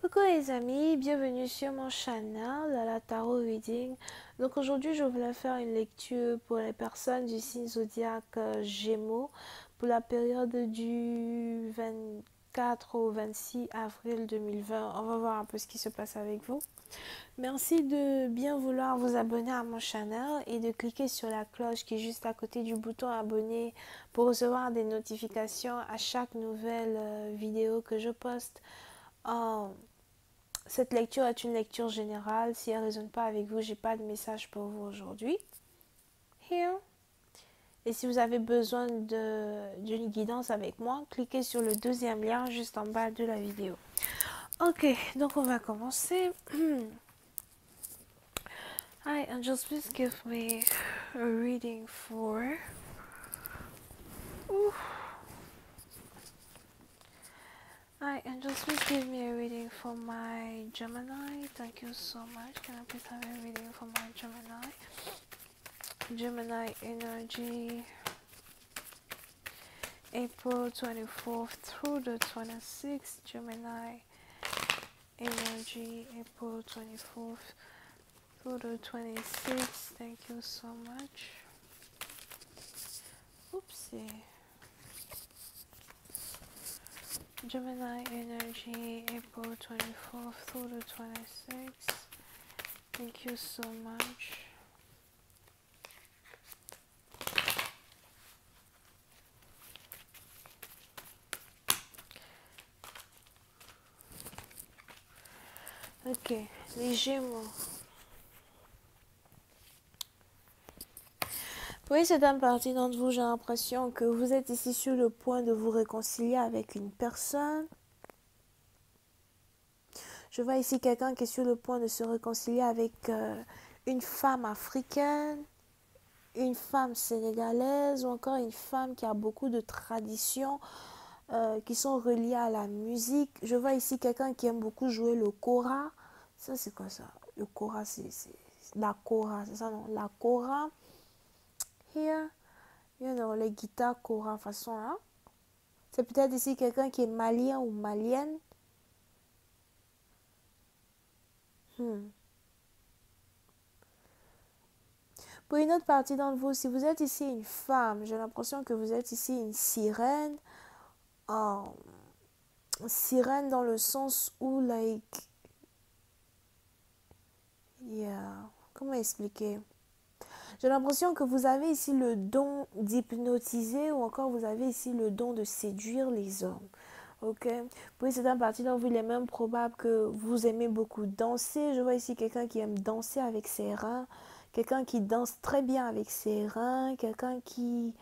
Coucou les amis, bienvenue sur mon channel de la Tarot Reading. Donc aujourd'hui je voulais faire une lecture pour les personnes du signe zodiaque Gémeaux pour la période du 24 au 26 avril 2020. On va voir un peu ce qui se passe avec vous. Merci de bien vouloir vous abonner à mon channel et de cliquer sur la cloche qui est juste à côté du bouton abonner pour recevoir des notifications à chaque nouvelle vidéo que je poste. Cette lecture est une lecture générale. Si elle ne résonne pas avec vous, j'ai pas de message pour vous aujourd'hui. Here. Et si vous avez besoin d'une guidance avec moi, cliquez sur le deuxième lien juste en bas de la vidéo. Ok, donc on va commencer. Hi, angels, please give me a reading for... Hi, angels, please give me a reading for my Gemini. Thank you so much. Can I please have a reading for my Gemini? Gemini energy, April 24th through the 26th. Gemini energy, April 24th through the 26th. Thank you so much. Oopsie. Gemini energy, April 24th through the 26th. Thank you so much. Ok, les Gémeaux. Pour certaines parties d'entre vous, j'ai l'impression que vous êtes ici sur le point de vous réconcilier avec une personne. Je vois ici quelqu'un qui est sur le point de se réconcilier avec une femme africaine, une femme sénégalaise ou encore une femme qui a beaucoup de traditions qui sont reliées à la musique. Je vois ici quelqu'un qui aime beaucoup jouer le kora. Ça, c'est quoi ça? Le kora, c'est la kora, c'est ça, non? La kora. Here, you know, les guitares kora façon là. C'est peut-être ici quelqu'un qui est malien ou malienne. Pour une autre partie d'entre vous, si vous êtes ici une femme, j'ai l'impression que vous êtes ici une sirène. Sirène dans le sens où, like, comment expliquer? J'ai l'impression que vous avez ici le don d'hypnotiser ou encore vous avez ici le don de séduire les hommes. Ok? Pour certaines parties d'entre vous, il est même probable que vous aimez beaucoup danser. Je vois ici quelqu'un qui aime danser avec ses reins. Quelqu'un qui danse très bien avec ses reins. Quelqu'un qui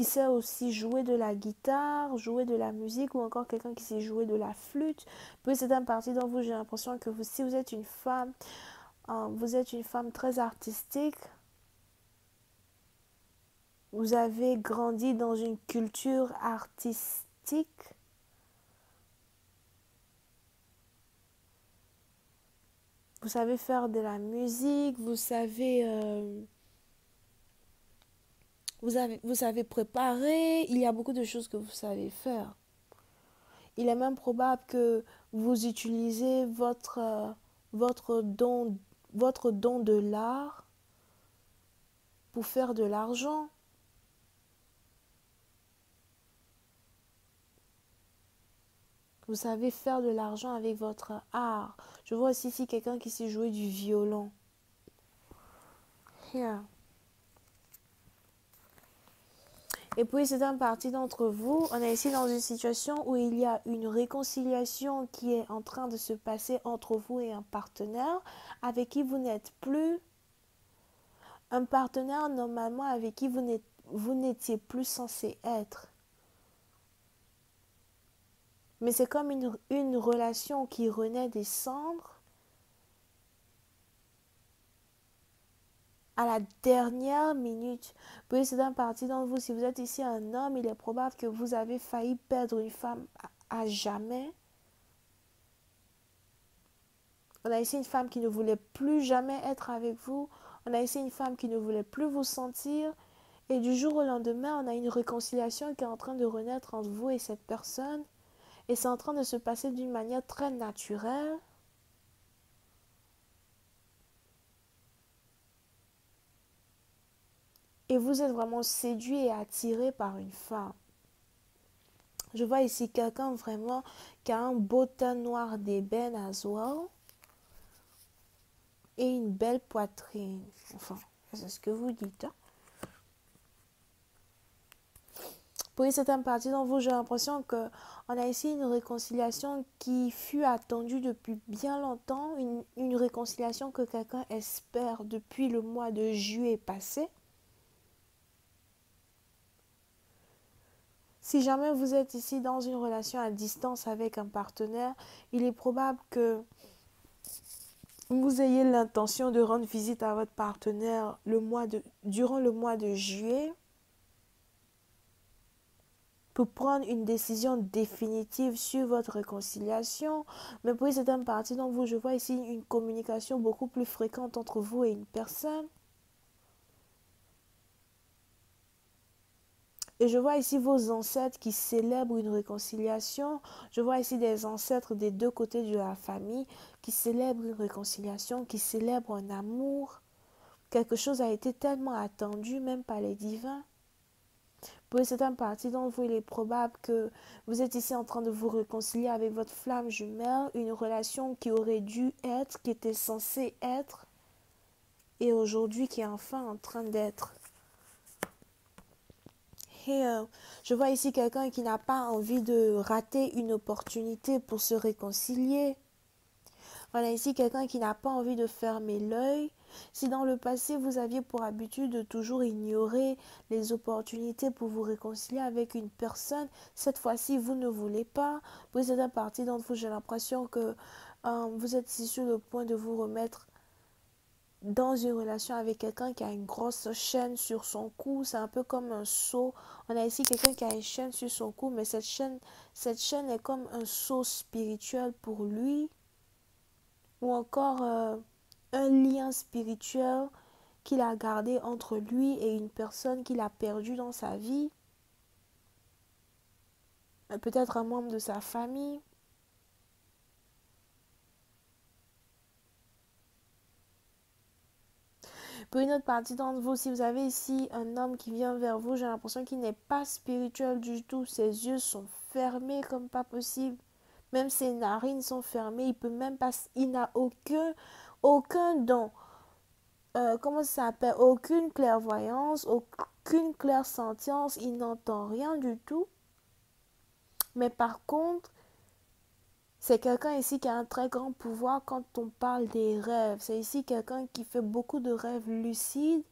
sait aussi jouer de la guitare, jouer de la musique ou encore quelqu'un qui sait jouer de la flûte. Pour certaines parties d'entre vous, j'ai l'impression que si vous êtes une femme, vous êtes une femme très artistique. Vous avez grandi dans une culture artistique. Vous savez faire de la musique, vous savez préparer. Il y a beaucoup de choses que vous savez faire. Il est même probable que vous utilisez votre don de l'art pour faire de l'argent. Vous savez faire de l'argent avec votre art. Je vois aussi ici quelqu'un qui sait jouer du violon. Here. Et puis c'est une partie d'entre vous, on est ici dans une situation où il y a une réconciliation qui est en train de se passer entre vous et un partenaire avec qui vous n'êtes plus. Un partenaire normalement avec qui vous n'étiez plus censé être. Mais c'est comme une relation qui renaît des cendres à la dernière minute. Puis c'est une partie d'entre vous, si vous êtes ici un homme, il est probable que vous avez failli perdre une femme à jamais. On a ici une femme qui ne voulait plus jamais être avec vous. On a ici une femme qui ne voulait plus vous sentir. Et du jour au lendemain, on a une réconciliation qui est en train de renaître entre vous et cette personne. Et c'est en train de se passer d'une manière très naturelle. Et vous êtes vraiment séduit et attiré par une femme. Je vois ici quelqu'un vraiment qui a un beau teint noir d'ébène as well. Et une belle poitrine. Enfin, c'est ce que vous dites. Hein? Pour une certaine partie d'entre vous, j'ai l'impression qu'on a ici une réconciliation qui fut attendue depuis bien longtemps. Une réconciliation que quelqu'un espère depuis le mois de juillet passé. Si jamais vous êtes ici dans une relation à distance avec un partenaire, il est probable que vous ayez l'intention de rendre visite à votre partenaire durant le mois de juillet pour prendre une décision définitive sur votre réconciliation. Mais pour certaines parties d'entre vous, je vois ici une communication beaucoup plus fréquente entre vous et une personne. Et je vois ici vos ancêtres qui célèbrent une réconciliation. Je vois ici des ancêtres des deux côtés de la famille qui célèbrent une réconciliation, qui célèbrent un amour. Quelque chose a été tellement attendu, même par les divins. Pour certaines parties d'entre vous, il est probable que vous êtes ici en train de vous réconcilier avec votre flamme jumelle, une relation qui aurait dû être, qui était censée être, et aujourd'hui qui est enfin en train d'être. Et je vois ici quelqu'un qui n'a pas envie de rater une opportunité pour se réconcilier. Voilà ici quelqu'un qui n'a pas envie de fermer l'œil. Si dans le passé vous aviez pour habitude de toujours ignorer les opportunités pour vous réconcilier avec une personne, cette fois-ci vous ne voulez pas. Pour cette partie d'entre vous, j'ai l'impression que vous êtes ici sur le point de vous remettre dans une relation avec quelqu'un qui a une grosse chaîne sur son cou. C'est un peu comme un seau. On a ici quelqu'un qui a une chaîne sur son cou, mais cette chaîne est comme un seau spirituel pour lui, ou encore un lien spirituel qu'il a gardé entre lui et une personne qu'il a perdue dans sa vie, peut-être un membre de sa famille. Pour une autre partie d'entre vous, si vous avez ici un homme qui vient vers vous, j'ai l'impression qu'il n'est pas spirituel du tout. Ses yeux sont fermés comme pas possible. Même ses narines sont fermées. Il peut même pas. Il n'a aucun don. Comment ça s'appelle? Aucune clairvoyance, aucune clairsentience. Il n'entend rien du tout. Mais par contre, c'est quelqu'un ici qui a un très grand pouvoir quand on parle des rêves. C'est ici quelqu'un qui fait beaucoup de rêves lucides.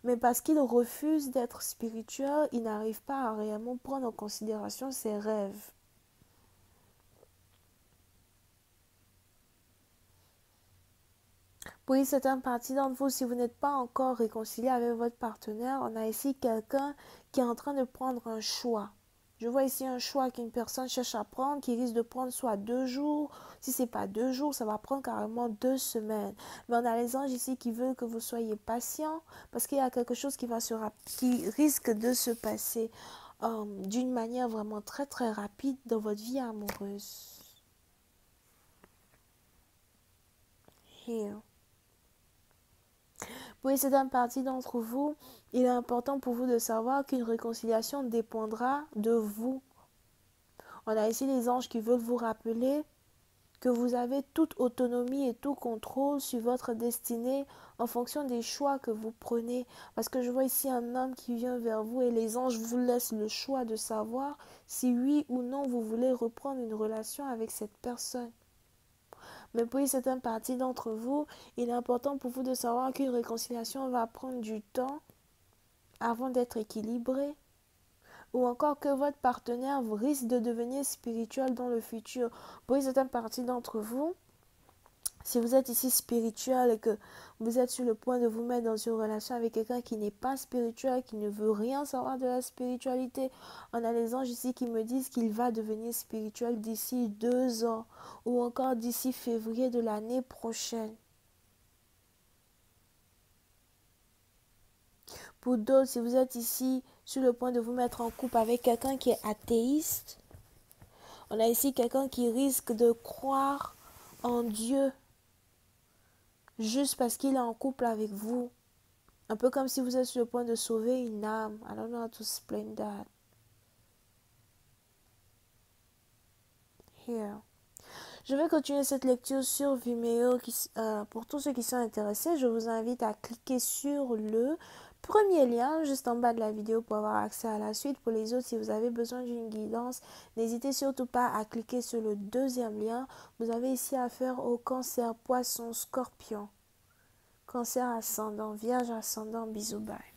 Mais parce qu'il refuse d'être spirituel, il n'arrive pas à réellement prendre en considération ses rêves. Pour une certaine partie d'entre vous, si vous n'êtes pas encore réconcilié avec votre partenaire, on a ici quelqu'un qui est en train de prendre un choix. Je vois ici un choix qu'une personne cherche à prendre, qui risque de prendre soit 2 jours. Si ce n'est pas 2 jours, ça va prendre carrément 2 semaines. Mais on a les anges ici qui veulent que vous soyez patient parce qu'il y a quelque chose qui risque de se passer d'une manière vraiment très très rapide dans votre vie amoureuse. Here. Pour une certaine partie d'entre vous, il est important pour vous de savoir qu'une réconciliation dépendra de vous. On a ici les anges qui veulent vous rappeler que vous avez toute autonomie et tout contrôle sur votre destinée en fonction des choix que vous prenez. Parce que je vois ici un homme qui vient vers vous et les anges vous laissent le choix de savoir si oui ou non vous voulez reprendre une relation avec cette personne. Mais pour une certaine partie d'entre vous, il est important pour vous de savoir qu'une réconciliation va prendre du temps avant d'être équilibrée. Ou encore que votre partenaire risque de devenir spirituel dans le futur. Pour une certaine partie d'entre vous, si vous êtes ici spirituel et que vous êtes sur le point de vous mettre dans une relation avec quelqu'un qui n'est pas spirituel, qui ne veut rien savoir de la spiritualité, on a les anges ici qui me disent qu'il va devenir spirituel d'ici 2 ans ou encore d'ici février de l'année prochaine. Pour d'autres, si vous êtes ici sur le point de vous mettre en couple avec quelqu'un qui est athéiste, On a ici quelqu'un qui risque de croire en Dieu juste parce qu'il est en couple avec vous. Un peu comme si vous êtes sur le point de sauver une âme. I don't know how to explain that. Here. Je vais continuer cette lecture sur Vimeo. Pour tous ceux qui sont intéressés, je vous invite à cliquer sur le premier lien juste en bas de la vidéo pour avoir accès à la suite. Pour les autres, si vous avez besoin d'une guidance, n'hésitez surtout pas à cliquer sur le deuxième lien. Vous avez ici affaire au cancer, poisson, scorpion, cancer ascendant, vierge ascendant, bisous, bye.